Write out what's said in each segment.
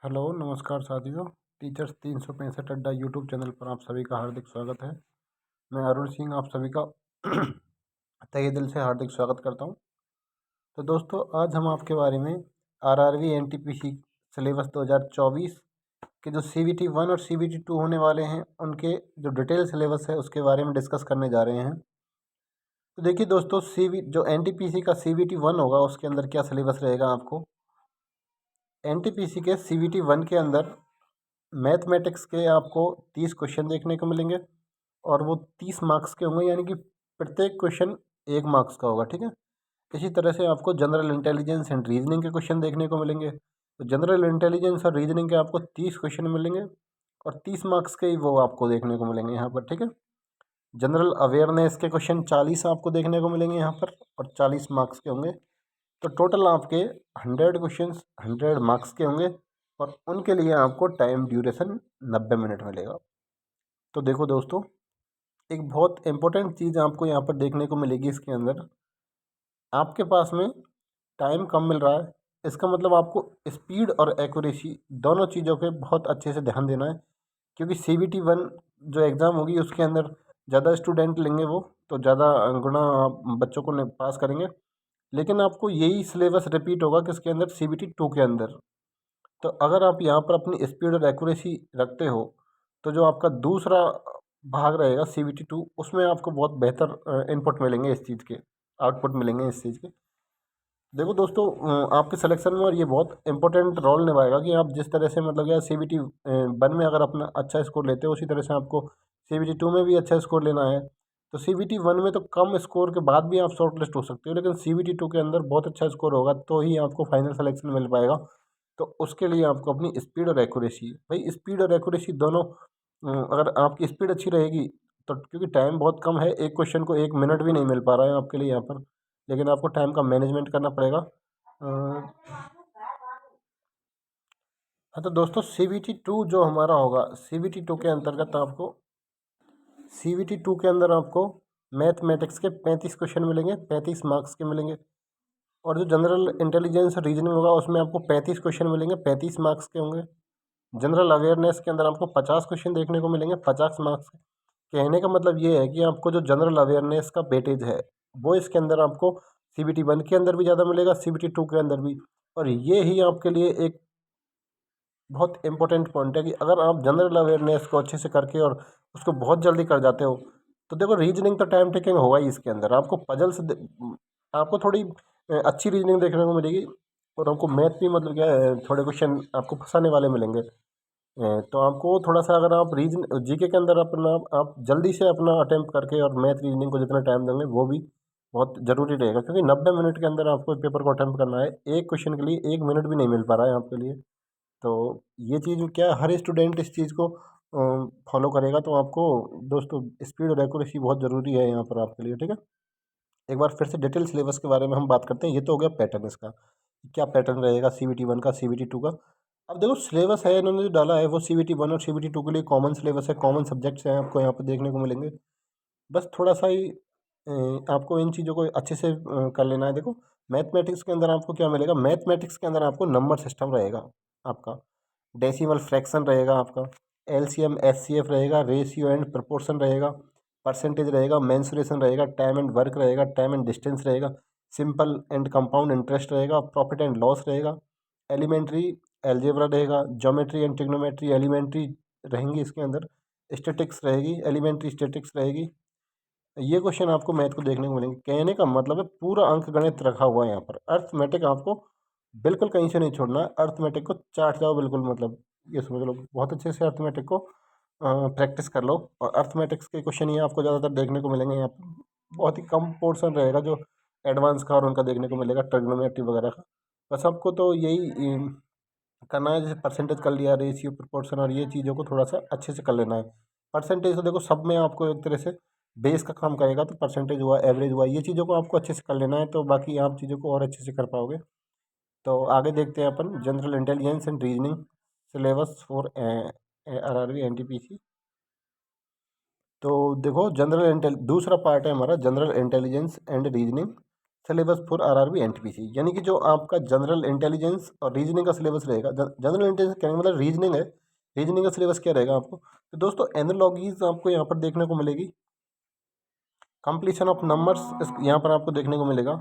Hello नमस्कार साथियों। Teachers 365 अड्डा यूट्यूब चैनल पर आप सभी का हार्दिक स्वागत है। मैं अरुण सिंह आप सभी का तहे दिल से हार्दिक स्वागत करता हूं। तो दोस्तों आज हम आपके बारे में आरआरबी एनटीपीसी सिलेबस 2024 के जो सीबीटी 1 और सीबीटी 2 होने वाले हैं उनके जो डिटेल सिलेबस है उसके बारे में डिस्कस करने जा रहे हैं। तो देखिए दोस्तों जो एनटीपीसी का सीबीटी 1 होगा उसके अंदर क्या सिलेबस रहेगा। आपको एनटीपीसी के सीबीटी 1 के अंदर मैथमेटिक्स के आपको 30 क्वेश्चन देखने को मिलेंगे और वो 30 मार्क्स के होंगे, यानी कि प्रत्येक क्वेश्चन 1 मार्क्स का होगा। ठीक है। इसी तरह से आपको जनरल इंटेलिजेंस एंड रीजनिंग के क्वेश्चन देखने को मिलेंगे। तो जनरल इंटेलिजेंस और रीजनिंग के आपको 30 क्वेश्चन मिलेंगे और 30 मार्क्स के ही वो आपको देखने को मिलेंगे यहाँ पर। ठीक है। जनरल अवेयरनेस के क्वेश्चन 40 आपको देखने को मिलेंगे यहाँ पर और 40 मार्क्स के होंगे। तो टोटल आपके 100 क्वेश्चंस 100 मार्क्स के होंगे और उनके लिए आपको टाइम ड्यूरेशन 90 मिनट मिलेगा। तो देखो दोस्तों, एक बहुत इंपॉर्टेंट चीज़ आपको यहाँ पर देखने को मिलेगी। इसके अंदर आपके पास में टाइम कम मिल रहा है, इसका मतलब आपको स्पीड और एक्यूरेसी दोनों चीज़ों पे बहुत अच्छे से ध्यान देना है, क्योंकि सीबीटी 1 जो एग्ज़ाम होगी उसके अंदर ज़्यादा स्टूडेंट लेंगे वो तो ज़्यादा गुना आप बच्चों को पास करेंगे। लेकिन आपको यही सिलेबस रिपीट होगा कि इसके अंदर सीबीटी 2 के अंदर। तो अगर आप यहाँ पर अपनी स्पीड और एक्यूरेसी रखते हो तो जो आपका दूसरा भाग रहेगा सीबीटी 2 उसमें आपको बहुत बेहतर इनपुट मिलेंगे, इस चीज़ के आउटपुट मिलेंगे इस चीज़ के। देखो दोस्तों, आपके सिलेक्शन में और ये बहुत इंपॉर्टेंट रोल निभाएगा कि आप जिस तरह से मतलब यार सीबीटी 1 में अगर अपना अच्छा स्कोर लेते हो उसी तरह से आपको सीबीटी 2 में भी अच्छा स्कोर लेना है। तो सीबीटी 1 में तो कम स्कोर के बाद भी आप शॉर्ट लिस्ट हो सकते हो, लेकिन सीबीटी 2 के अंदर बहुत अच्छा स्कोर होगा तो ही आपको फाइनल सिलेक्शन मिल पाएगा। तो उसके लिए आपको अपनी स्पीड और एक्यूरेसी, भाई स्पीड और एक्यूरेसी दोनों, अगर आपकी स्पीड अच्छी रहेगी तो, क्योंकि टाइम बहुत कम है, एक क्वेश्चन को 1 मिनट भी नहीं मिल पा रहा है आपके लिए यहाँ पर, लेकिन आपको टाइम का मैनेजमेंट करना पड़ेगा। हाँ तो दोस्तों सीबीटी 2 जो हमारा होगा, सीबीटी 2 के अंतर्गत आपको सीबीटी 2 के अंदर आपको मैथमेटिक्स के 35 क्वेश्चन मिलेंगे, 35 मार्क्स के मिलेंगे। और जो जनरल इंटेलिजेंस रीजनिंग होगा उसमें आपको 35 क्वेश्चन मिलेंगे, 35 मार्क्स के होंगे। जनरल अवेयरनेस के अंदर आपको 50 क्वेश्चन देखने को मिलेंगे, 50 मार्क्स के। कहने का मतलब ये है कि आपको जो जनरल अवेयरनेस का वेटेज है वो इसके अंदर आपको सीबीटी 1 के अंदर भी ज़्यादा मिलेगा, सीबीटी 2 के अंदर भी। और ये ही आपके लिए एक बहुत इंपॉर्टेंट पॉइंट है कि अगर आप जनरल अवेयरनेस को अच्छे से करके और उसको बहुत जल्दी कर जाते हो तो देखो रीजनिंग तो टाइम टेकिंग होगा ही। इसके अंदर आपको आपको थोड़ी अच्छी रीजनिंग देखने को मिलेगी और आपको मैथ भी मतलब क्या है, थोड़े क्वेश्चन आपको फंसाने वाले मिलेंगे। तो आपको थोड़ा सा अगर आप रीजन जीके के अंदर अपना आप जल्दी से अपना अटेम्प्ट करके और मैथ रीजनिंग को जितना टाइम देंगे वो भी बहुत ज़रूरी रहेगा, क्योंकि 90 मिनट के अंदर आपको पेपर को अटेम्प्ट करना है। एक क्वेश्चन के लिए 1 मिनट भी नहीं मिल पा रहा है आपके लिए। तो ये चीज़ क्या है, हर स्टूडेंट इस चीज़ को फॉलो करेगा तो आपको दोस्तों स्पीड और एक्यूरेसी बहुत ज़रूरी है यहाँ पर आपके लिए। ठीक है। एक बार फिर से डिटेल सिलेबस के बारे में हम बात करते हैं। ये तो हो गया पैटर्न इसका, क्या पैटर्न रहेगा सीबीटी 1 का सीबीटी 2 का। अब देखो सिलेबस है इन्होंने जो डाला है वो सीबीटी 1 और सीबीटी 2 के लिए कॉमन सिलेबस है, कॉमन सब्जेक्ट्स हैं आपको यहाँ पर देखने को मिलेंगे। बस थोड़ा सा ही आपको इन चीज़ों को अच्छे से कर लेना है। देखो मैथमेटिक्स के अंदर आपको क्या मिलेगा, मैथमेटिक्स के अंदर आपको नंबर सिस्टम रहेगा आपका, डेसिमल फ्रैक्शन रहेगा आपका, एलसीएम एचसीएफ रहेगा, रेशियो एंड प्रोपोर्शन रहेगा, परसेंटेज रहेगा, मेंसुरेशन रहेगा, टाइम एंड वर्क रहेगा, टाइम एंड डिस्टेंस रहेगा, सिंपल एंड कंपाउंड इंटरेस्ट रहेगा, प्रॉफिट एंड लॉस रहेगा, एलिमेंट्री एल्जेब्रा रहेगा, ज्योमेट्री एंड ट्रिग्नोमेट्री एलिमेंट्री रहेंगी इसके अंदर, स्टेटिक्स रहेगी, एलिमेंट्री स्टेटिक्स रहेगी। ये क्वेश्चन आपको मैथ को देखने को मिलेंगे। कहने का मतलब है पूरा अंक गणित रखा हुआ है यहाँ पर। अर्थमेटिक आपको बिल्कुल कहीं से नहीं छोड़ना है, अर्थमेटिक को चाट जाओ बिल्कुल, मतलब ये समझ लो बहुत अच्छे से अर्थमेटिक को प्रैक्टिस कर लो। और अर्थमेटिक्स के क्वेश्चन ही आपको ज़्यादातर देखने को मिलेंगे यहाँ पर। बहुत ही कम पोर्शन रहेगा जो एडवांस का और उनका देखने को मिलेगा, ट्रिग्नोमेट्री वगैरह का। बस आपको तो यही करना है, जैसे परसेंटेज कर लिया, रेशियो प्रोपोर्शन और ये चीज़ों को थोड़ा सा अच्छे से कर लेना है। परसेंटेज तो देखो सब में आपको एक तरह से बेस का काम करेगा, तो परसेंटेज हुआ, एवरेज हुआ, ये चीज़ों को आपको अच्छे से कर लेना है, तो बाकी आप चीज़ों को और अच्छे से कर पाओगे। तो आगे देखते हैं अपन general intelligence and reasoning syllabus for RRB NTPC. तो देखो जनरल इंटेल दूसरा पार्ट है हमारा general intelligence and reasoning syllabus for RRB NTPC, यानी कि जो आपका जनरल इंटेलिजेंस और रीजनिंग का सिलेबस रहेगा। जनरल इंटेलिजेंस कहने का मतलब रीजनिंग है, रीजनिंग का सिलेबस क्या रहेगा आपको। तो दोस्तों एनालॉजीज आपको यहाँ पर देखने को मिलेगी, कंप्लीशन ऑफ नंबर्स यहाँ पर आपको देखने को मिलेगा,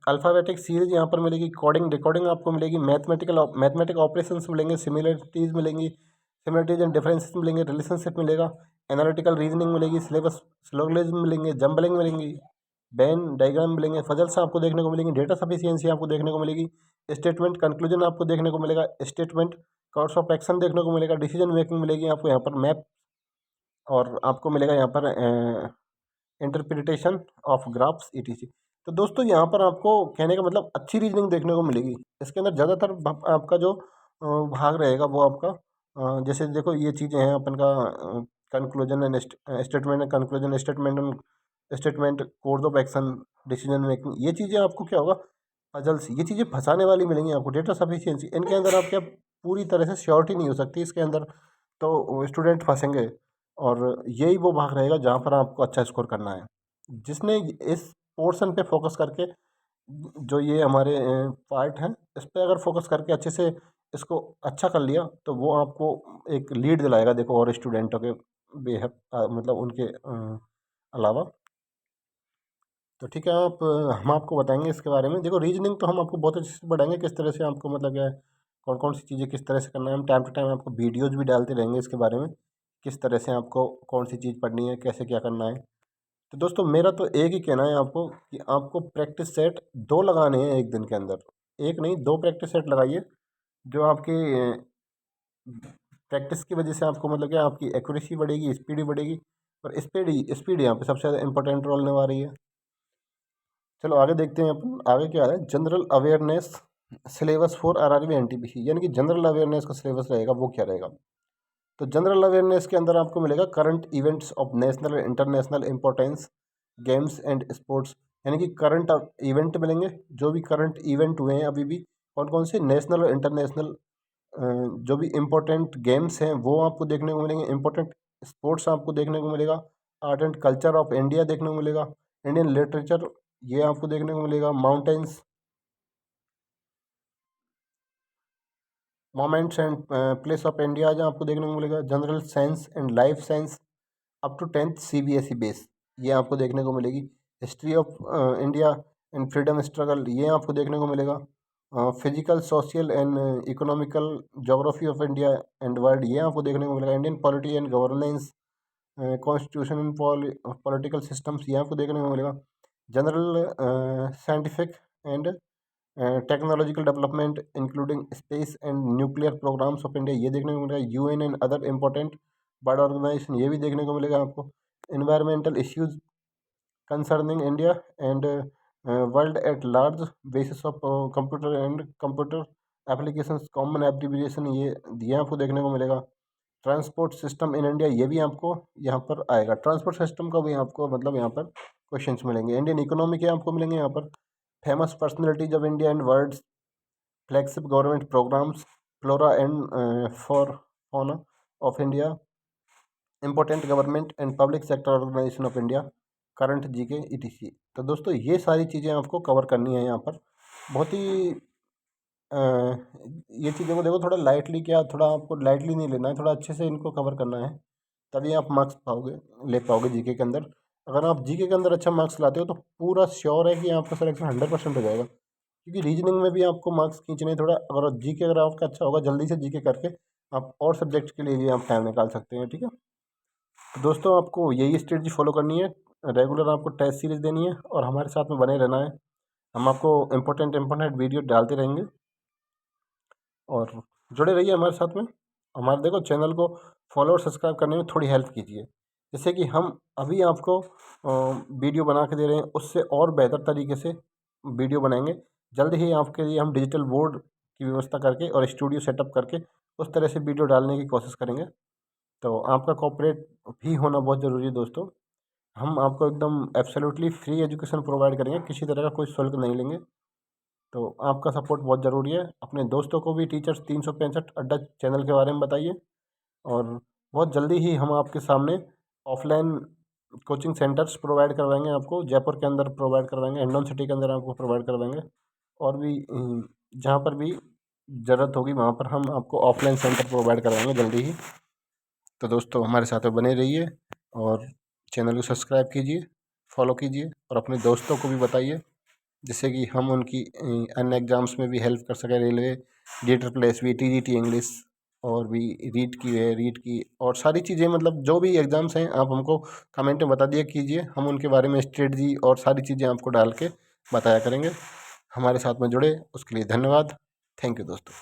अल्फ़ाबेटिक सीरीज यहाँ पर मिलेगी, कोडिंग डिकोडिंग आपको मिलेगी, मैथमेटिक ऑपरेशंस मिलेंगे, सिमिलरिटीज़ मिलेंगी, सिमिलरिटीज एंड डिफरेंसेस मिलेंगे, रिलेशनशिप मिलेगा, एनालिटिकल रीजनिंग मिलेगी, सिलेबस स्लोगलिज्म मिलेंगे, जम्बलिंग मिलेंगी, बैन डायग्राम मिलेंगे, फजल्स आपको देखने को मिलेंगी, डेटा सफिशियंसी आपको देखने को मिलेगी, स्टेटमेंट कंक्लूजन आपको देखने को मिलेगा, स्टेटमेंट कोर्स ऑफ एक्शन देखने को मिलेगा, डिसीजन मेकिंग मिलेगी आपको यहाँ पर, मैप, और आपको मिलेगा यहाँ पर इंटरप्रिटेशन ऑफ ग्राफ्स ईटीसी। तो दोस्तों यहाँ पर आपको कहने का मतलब अच्छी रीजनिंग देखने को मिलेगी। इसके अंदर ज़्यादातर आपका जो भाग रहेगा वो आपका जैसे देखो ये चीज़ें हैं अपन का conclusion and statement and conclusion, statement course of action, decision making, ये चीज़ें आपको क्या होगा, पजल्स, ये चीज़ें फंसाने वाली मिलेंगी आपको। डेटा सफिशियंसी, इनके अंदर आप क्या पूरी तरह से श्योरिटी नहीं हो सकती इसके अंदर, तो स्टूडेंट फंसेंगे। और यही वो भाग रहेगा जहाँ पर आपको अच्छा स्कोर करना है। जिसने इस पोर्शन पे फोकस करके, जो ये हमारे पार्ट हैं, इस पे अगर फोकस करके अच्छे से इसको अच्छा कर लिया तो वो आपको एक लीड दिलाएगा देखो और स्टूडेंटों के बेहद मतलब उनके अलावा। तो ठीक है, हम आपको बताएंगे इसके बारे में। देखो रीजनिंग तो हम आपको बहुत अच्छे से बढ़ाएंगे, किस तरह से आपको मतलब क्या है, कौन कौन सी चीज़ें किस तरह से करना है। हम टाइम टू टाइम आपको वीडियोज़ भी डालते रहेंगे इसके बारे में, किस तरह से आपको कौन सी चीज़ पढ़नी है, कैसे क्या करना है। तो दोस्तों मेरा तो एक ही कहना है आपको कि आपको प्रैक्टिस सेट 2 लगाने हैं एक दिन के अंदर, एक नहीं 2 प्रैक्टिस सेट लगाइए, जो आपकी प्रैक्टिस की वजह से आपको मतलब क्या आपकी एक्यूरेसी बढ़ेगी, स्पीड भी बढ़ेगी। और स्पीड यहाँ पे सबसे ज़्यादा इंपॉर्टेंट रोल निभा रही है। चलो आगे देखते हैं अपन, आगे क्या है, general awareness syllabus for RRB NTPC, यानी कि जनरल अवेयरनेस का सिलेबस रहेगा वो क्या रहेगा। तो जनरल अवेयरनेस के अंदर आपको मिलेगा current events of national and international importance, games and sports, यानी कि करंट इवेंट मिलेंगे, जो भी करंट इवेंट हुए हैं अभी भी, कौन कौन से नेशनल और इंटरनेशनल, जो भी इम्पोर्टेंट गेम्स हैं वो आपको देखने को मिलेंगे, इम्पोर्टेंट स्पोर्ट्स आपको देखने को मिलेगा, art and culture of India देखने को मिलेगा, इंडियन लिटरेचर ये आपको देखने को मिलेगा, mountains moments and place of India जहाँ आपको देखने को मिलेगा, general science and life science up to 10th CBSE base ये आपको देखने को मिलेगी, history of India and freedom struggle ये आपको देखने को मिलेगा, physical social and economical geography of India and world ये आपको देखने को मिलेगा, Indian polity and governance, constitution and political systems ये आपको देखने को मिलेगा, general scientific and technological development including space and nuclear programmes of India ये देखने को मिलेगा, UN and other important world organisation ये भी देखने को मिलेगा आपको, environmental issues concerning India and world at large, basis of computer and computer applications common abbreviation ये आपको देखने को मिलेगा, ट्रांसपोर्ट सिस्टम इन इंडिया ये भी आपको यहाँ पर आएगा, ट्रांसपोर्ट सिस्टम का भी आपको मतलब यहाँ पर क्वेश्चंस मिलेंगे, इंडियन इकोनॉमी के आपको मिलेंगे यहाँ पर, famous personalities of India and world, flagship government programmes, flora and for fauna of India, important government and public sector organisation of India, current GK ETC। तो दोस्तों ये सारी चीज़ें आपको कवर करनी है यहाँ पर, बहुत ही ये चीज़ों को देखो थोड़ा लाइटली, क्या थोड़ा आपको लाइटली नहीं लेना है, थोड़ा अच्छे से इनको कवर करना है, तभी आप मार्क्स पाओगे, ले पाओगे जीके के अंदर। अगर आप जीके के अंदर अच्छा मार्क्स लाते हो तो पूरा श्योर है कि आपका सिलेक्शन 100% हो जाएगा, क्योंकि रीजनिंग में भी आपको मार्क्स खींचने थोड़ा, अगर जीके अगर आपका अच्छा होगा जल्दी से जीके करके आप और सब्जेक्ट के लिए भी आप टाइम निकाल सकते हैं। ठीक है, तो दोस्तों आपको यही स्ट्रेटजी फॉलो करनी है, रेगुलर आपको टेस्ट सीरीज देनी है और हमारे साथ में बने रहना है। हम आपको इम्पोर्टेंट वीडियो डालते रहेंगे और जुड़े रहिए हमारे साथ में। हमारे देखो चैनल को फॉलो और सब्सक्राइब करने में थोड़ी हेल्प कीजिए, जैसे कि हम अभी आपको वीडियो बना के दे रहे हैं, उससे और बेहतर तरीके से वीडियो बनाएंगे। जल्द ही आपके लिए हम डिजिटल बोर्ड की व्यवस्था करके और स्टूडियो सेटअप करके उस तरह से वीडियो डालने की कोशिश करेंगे। तो आपका कोऑपरेट भी होना बहुत ज़रूरी है दोस्तों। हम आपको एकदम एब्सोल्युटली फ्री एजुकेशन प्रोवाइड करेंगे, किसी तरह का कोई शुल्क नहीं लेंगे। तो आपका सपोर्ट बहुत ज़रूरी है। अपने दोस्तों को भी टीचर्स 365 अड्डा चैनल के बारे में बताइए और बहुत जल्दी ही हम आपके सामने ऑफलाइन कोचिंग सेंटर्स प्रोवाइड करवाएंगे आपको, जयपुर के अंदर प्रोवाइड करवाएंगे, हिंडौन सिटी के अंदर आपको प्रोवाइड करवाएंगे, और भी जहाँ पर भी ज़रूरत होगी वहाँ पर हम आपको ऑफलाइन सेंटर प्रोवाइड करवाएंगे जल्दी ही। तो दोस्तों हमारे साथ में बने रहिए और चैनल को सब्सक्राइब कीजिए, फॉलो कीजिए और अपने दोस्तों को भी बताइए, जिससे कि हम उनकी अन्य एग्ज़ाम्स में भी हेल्प कर सकें। रेलवे, DSSS, TGT इंग्लिश, और भी रीट की है, रीट की और सारी चीज़ें, मतलब जो भी एग्ज़ाम्स हैं आप हमको कमेंट में बता दिया कीजिए, हम उनके बारे में स्ट्रेटजी और सारी चीज़ें आपको डाल के बताया करेंगे। हमारे साथ में जुड़े उसके लिए धन्यवाद। थैंक यू दोस्तों।